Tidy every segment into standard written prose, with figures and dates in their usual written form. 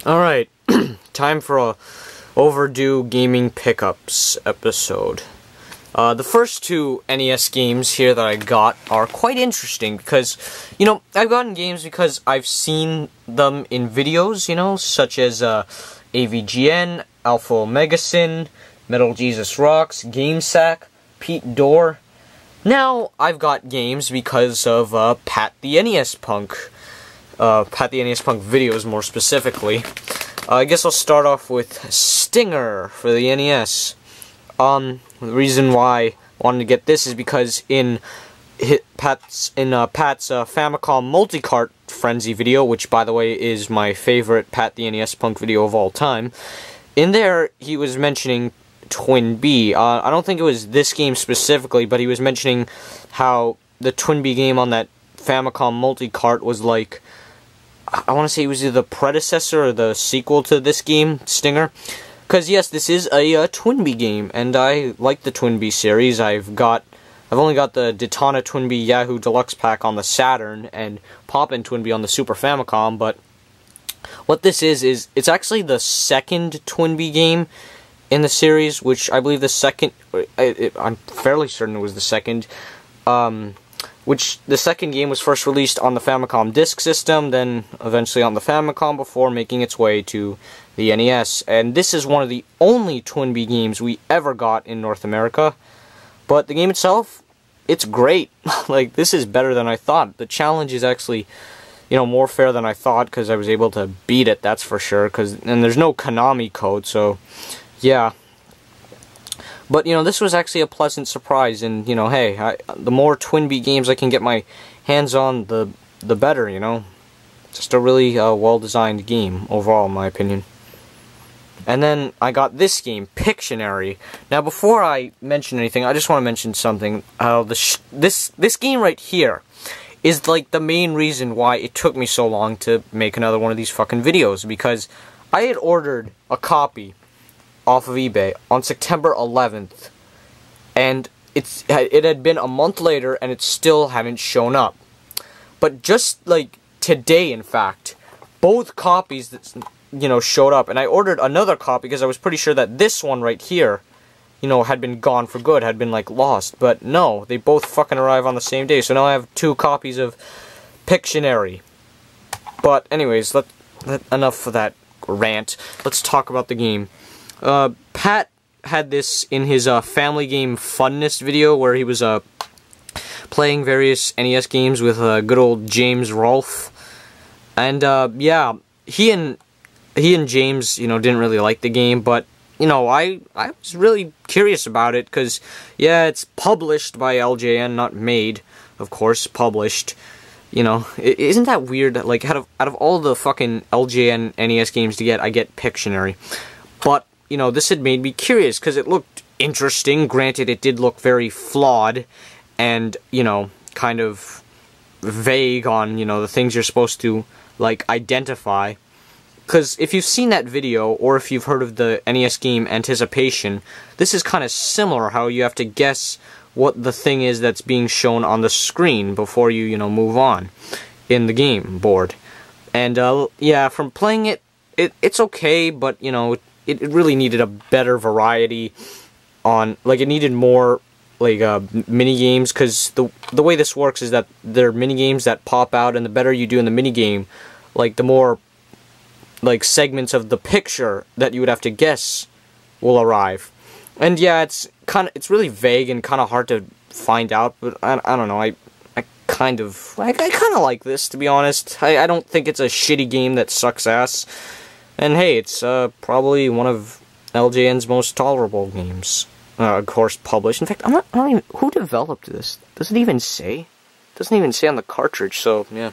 Alright, time for a overdue gaming pickups episode. The first two NES games here that I got are quite interesting because, I've gotten games because I've seen them in videos, such as AVGN, Alpha Omega Sin, Metal Jesus Rocks, GameSack, Pete Dorr. Now I've got games because of Pat the NES Punk. Pat the NES Punk videos, more specifically. I guess I'll start off with Stinger for the NES. The reason why I wanted to get this is because in Pat's Famicom Multi-Cart Frenzy video, which by the way is my favorite Pat the NES Punk video of all time, in there he was mentioning Twin B. I don't think it was this game specifically, but he was mentioning how the Twin B game on that Famicom Multi-Cart was like, I want to say it was either the predecessor or the sequel to this game, Stinger. Because yes, this is a Twin B game, and I like the Twin B series. I've only got the Daytona Twin B Yahoo Deluxe Pack on the Saturn, and Poppin' Twin B on the Super Famicom, but what this is it's actually the second Twin B game in the series, which I believe the second, I'm fairly certain it was the second, which the second game was first released on the Famicom Disk System, then eventually on the Famicom before making its way to the NES. And this is one of the only Twin B games we ever got in North America. But the game itself, it's great. Like, this is better than I thought. The challenge is actually, more fair than I thought, because I was able to beat it, that's for sure. And there's no Konami code, so yeah. But, this was actually a pleasant surprise, and, hey, the more Twin B games I can get my hands on, the better, Just a really well-designed game, overall, in my opinion. And then I got this game, Pictionary. Now, before I mention anything, I just want to mention something. This game right here is, like, the main reason why it took me so long to make another one of these fucking videos, because I had ordered a copy off of eBay on September 11th, and it had been a month later and it still hadn't shown up. But just like today, in fact, both copies that showed up, and I ordered another copy because I was pretty sure that this one right here had been gone for good, had been like lost. But no, they both fucking arrive on the same day, so now I have two copies of Pictionary. But anyways, enough of that rant. Let's talk about the game. Pat had this in his Family Game Funness video, where he was playing various NES games with good old James Rolfe, and yeah, he and James didn't really like the game, but I was really curious about it, because yeah, it's published by LJN, not made, of course, published. Isn't that weird? Like, out of all the fucking LJN NES games to get, I get Pictionary. But this had made me curious, because it looked interesting. Granted, it did look very flawed, and, kind of vague on, the things you're supposed to, like, identify. Because if you've seen that video, or if you've heard of the NES game Anticipation, this is kind of similar, how you have to guess what the thing is that's being shown on the screen before you, move on in the game board. And, yeah, from playing it, it's okay, but, it really needed a better variety on, like, it needed more, like, mini games, because the way this works is that there are mini games that pop out, and the better you do in the mini game, like, the more, like, segments of the picture that you would have to guess will arrive. And yeah, it's really vague and kind of hard to find out, but I don't know, I kind of like this, to be honest. I don't think it's a shitty game that sucks ass. And hey, it's probably one of LJN's most tolerable games. Of course, published. In fact, I don't even... Who developed this? Does it even say? It doesn't even say on the cartridge, so, yeah.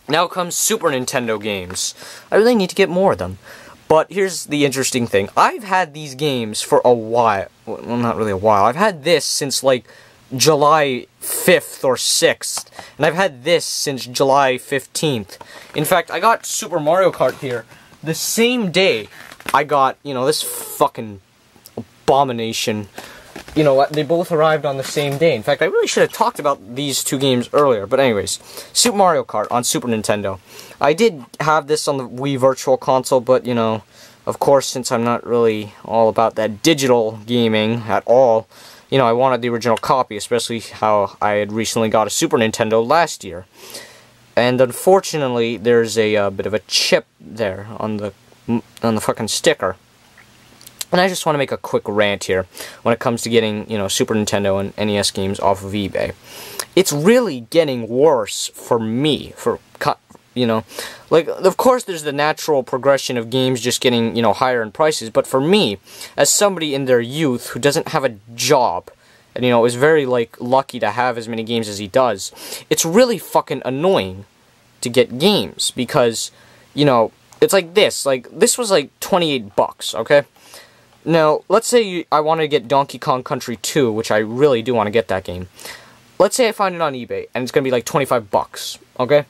Now comes Super Nintendo games. I really need to get more of them. But here's the interesting thing. I've had these games for a while. Well, not really a while. I've had this since, like, July 5th or 6th, and I've had this since July 15th. In fact, I got Super Mario Kart here the same day I got, this fucking abomination you know, they both arrived on the same day. In fact, I really should have talked about these two games earlier. But anyways, Super Mario Kart on Super Nintendo. I did have this on the Wii Virtual Console, but, you know, of course, since I'm not really all about that digital gaming at all, you know, I wanted the original copy, especially how I had recently got a Super Nintendo last year. And unfortunately, there's a bit of a chip there on the fucking sticker. And I just want to make a quick rant here when it comes to getting, you know, Super Nintendo and NES games off of eBay. It's really getting worse for me, you know, like, of course there's the natural progression of games just getting, you know, higher in prices, but for me, as somebody in their youth who doesn't have a job, and, you know, is very, like, lucky to have as many games as he does, it's really fucking annoying to get games, because, you know, it's like this was like 28 bucks, okay? Now, let's say I want to get Donkey Kong Country 2, which I really do want to get that game. Let's say I find it on eBay, and it's going to be like 25 bucks, okay?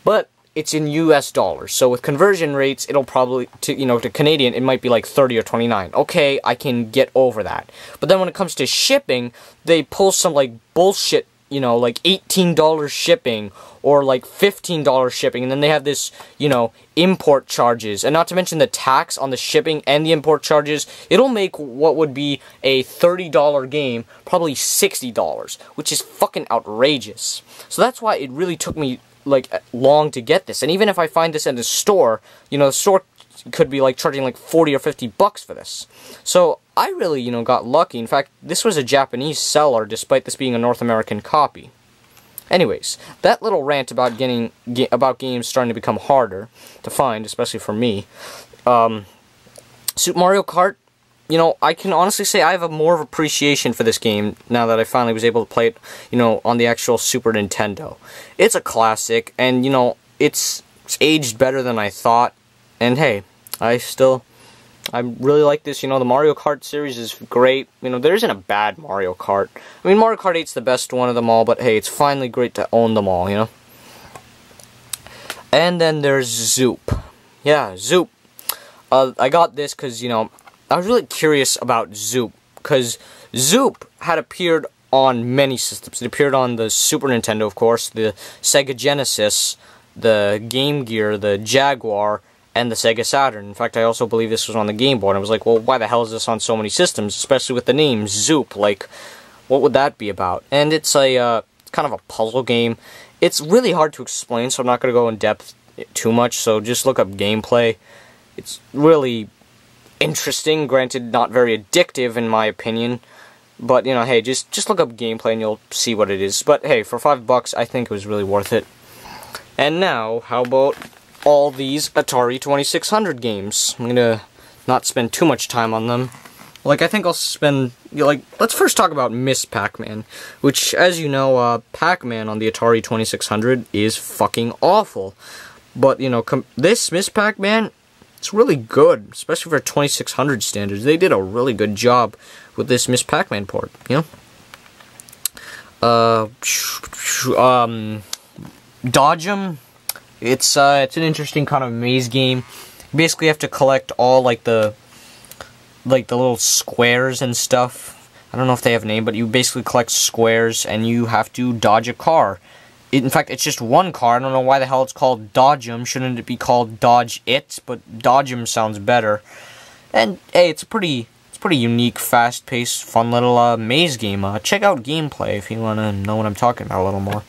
But it's in US dollars, so with conversion rates, it'll probably, to Canadian, it might be like 30 or 29. Okay, I can get over that. But then when it comes to shipping, they pull some, like, bullshit, you know, like $18 shipping, or like $15 shipping, and then they have this, you know, import charges, and not to mention the tax on the shipping and the import charges. It'll make what would be a $30 game probably $60, which is fucking outrageous. So that's why it really took me, like, long to get this. And even if I find this in the store, you know, the store could be, like, charging like 40 or 50 bucks for this. So I really, you know, got lucky. In fact, this was a Japanese seller, despite this being a North American copy. Anyways, that little rant about about games starting to become harder to find, especially for me. Super Mario Kart, you know, I can honestly say I have more of appreciation for this game now that I finally was able to play it, you know, on the actual Super Nintendo. It's a classic, and, you know, it's aged better than I thought. And hey, I really like this. You know, the Mario Kart series is great. You know, there isn't a bad Mario Kart. I mean, Mario Kart 8's the best one of them all, but hey, it's finally great to own them all, you know? And then there's Zoop. Yeah, Zoop. I got this because, you know, I was really curious about Zoop, because Zoop had appeared on many systems. It appeared on the Super Nintendo, of course, the Sega Genesis, the Game Gear, the Jaguar, and the Sega Saturn. In fact, I also believe this was on the Game Boy, and I was like, well, why the hell is this on so many systems, especially with the name Zoop? Like, what would that be about? And it's a kind of a puzzle game. It's really hard to explain, so I'm not going to go in depth too much, so just look up gameplay. It's really interesting, granted not very addictive in my opinion, but, you know, hey, just look up gameplay and you'll see what it is. But hey, for $5, I think it was really worth it. And now, how about all these Atari 2600 games? I'm gonna not spend too much time on them. Like, I think I'll spend, like, let's first talk about Miss Pac-Man, which, as you know, Pac-Man on the Atari 2600 is fucking awful. But, you know, this Miss Pac-Man, it's really good, especially for 2600 standards. They did a really good job with this Miss Pac-Man port, you know? Dodgem. It's an interesting kind of maze game. You basically have to collect all, like, the little squares and stuff. I don't know if they have a name, but you basically collect squares and you have to dodge a car. In fact, it's just one car. I don't know why the hell it's called Dodgem. Shouldn't it be called Dodge It? But Dodgem sounds better. And hey, it's a pretty unique, fast-paced, fun little maze game. Check out gameplay if you want to know what I'm talking about a little more.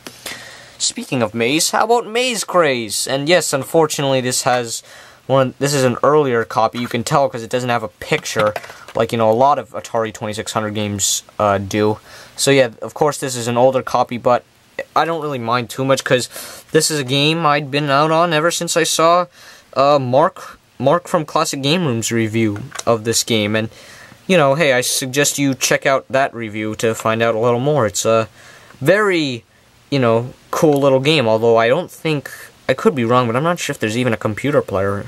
Speaking of maze, how about Maze Craze? And yes, unfortunately, this is an earlier copy. You can tell because it doesn't have a picture, like, you know, a lot of Atari 2600 games do. So yeah, of course, this is an older copy, but I don't really mind too much because this is a game I'd been out on ever since I saw Mark from Classic Game Room's review of this game. And, you know, hey, I suggest you check out that review to find out a little more. It's a very, you know, cool little game, although I don't think, I could be wrong, but I'm not sure if there's even a computer player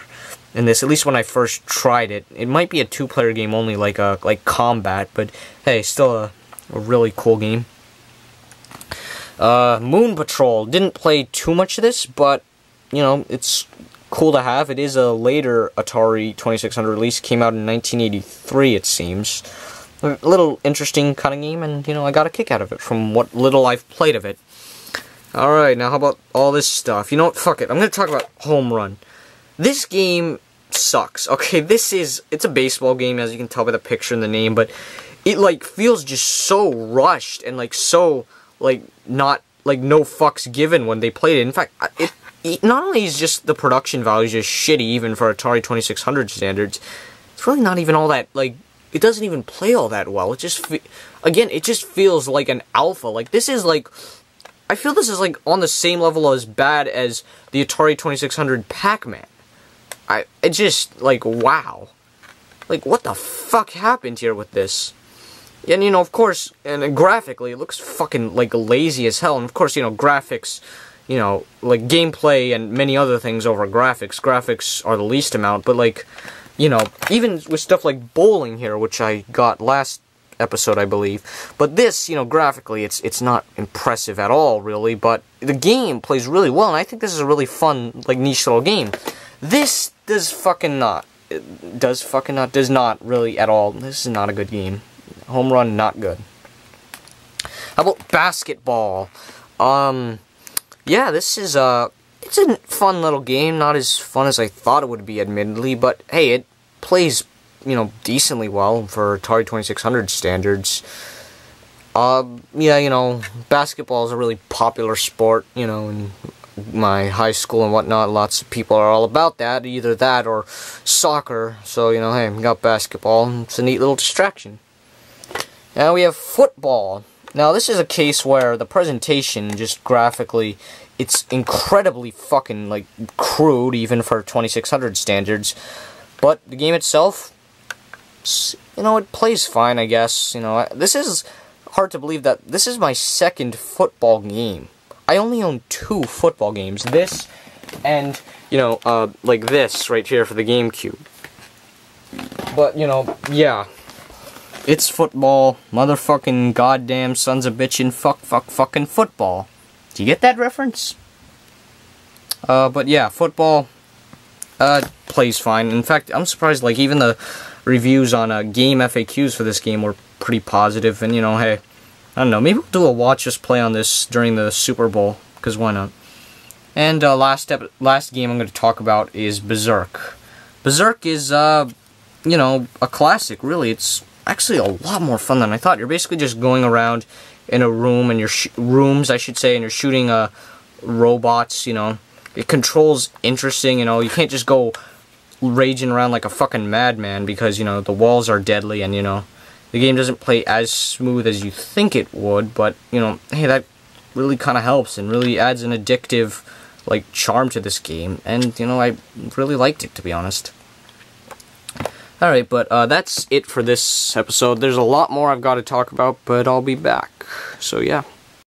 in this, at least when I first tried it. It might be a two-player game only, like Combat, but hey, still a really cool game. Moon Patrol, didn't play too much of this, but, you know, it's cool to have. It is a later Atari 2600 release, came out in 1983, it seems. a little interesting kind of game, and, you know, I got a kick out of it from what little I've played of it. Alright, now how about all this stuff? You know what, fuck it, I'm gonna talk about Home Run. This game sucks. Okay, it's a baseball game, as you can tell by the picture and the name, but it, like, feels just so rushed, and, like, so, like, not, like, no fucks given when they played it. In fact, it not only is just the production value just shitty, even for Atari 2600 standards, it's really not even all that, like, it doesn't even play all that well. It just, again, it just feels like an alpha. Like, this is, like, I feel this is, like, on the same level as bad as the Atari 2600 Pac-Man. It just, like, wow. Like, what the fuck happened here with this? And, you know, of course, and graphically, it looks fucking, like, lazy as hell. And, of course, you know, graphics, you know, like, gameplay and many other things over graphics. Graphics are the least amount, but, like, you know, even with stuff like bowling here, which I got last episode, I believe. But this, you know, graphically, it's not impressive at all, really, but the game plays really well, and I think this is a really fun, like, niche little game. This does not really at all. This is not a good game. Home Run, not good. How about basketball? Yeah, this is, it's a fun little game, not as fun as I thought it would be, admittedly, but, hey, it plays, you know, decently well for Atari 2600 standards. Yeah, you know, basketball is a really popular sport, you know, in my high school and whatnot. Lots of people are all about that, either that or soccer, so, you know, hey, we got basketball, it's a neat little distraction. Now we have football. Now, this is a case where the presentation, just graphically, it's incredibly fucking, like, crude, even for 2600 standards. But the game itself, you know, it plays fine, I guess. You know, this is hard to believe that this is my second football game. I only own 2 football games. This and, you know, like this right here for the GameCube. But, you know, yeah. It's football, motherfucking goddamn sons of bitchin' fucking football. Do you get that reference? But yeah, football, plays fine. In fact, I'm surprised, like, even the reviews on, game FAQs for this game were pretty positive, and, you know, hey, I don't know, maybe we'll do a watch us play on this during the Super Bowl, because why not? And, last game I'm going to talk about is Berserk. Berserk is, you know, a classic, really. It's actually a lot more fun than I thought. You're basically just going around in a room, and rooms, I should say, and you're shooting robots, you know. It controls interesting, you know. You can't just go raging around like a fucking madman because, you know, the walls are deadly, and, you know, the game doesn't play as smooth as you think it would, but, you know, hey, that really kind of helps and really adds an addictive, like, charm to this game, and, you know, I really liked it, to be honest. Alright, but that's it for this episode. There's a lot more I've got to talk about, but I'll be back. So, yeah.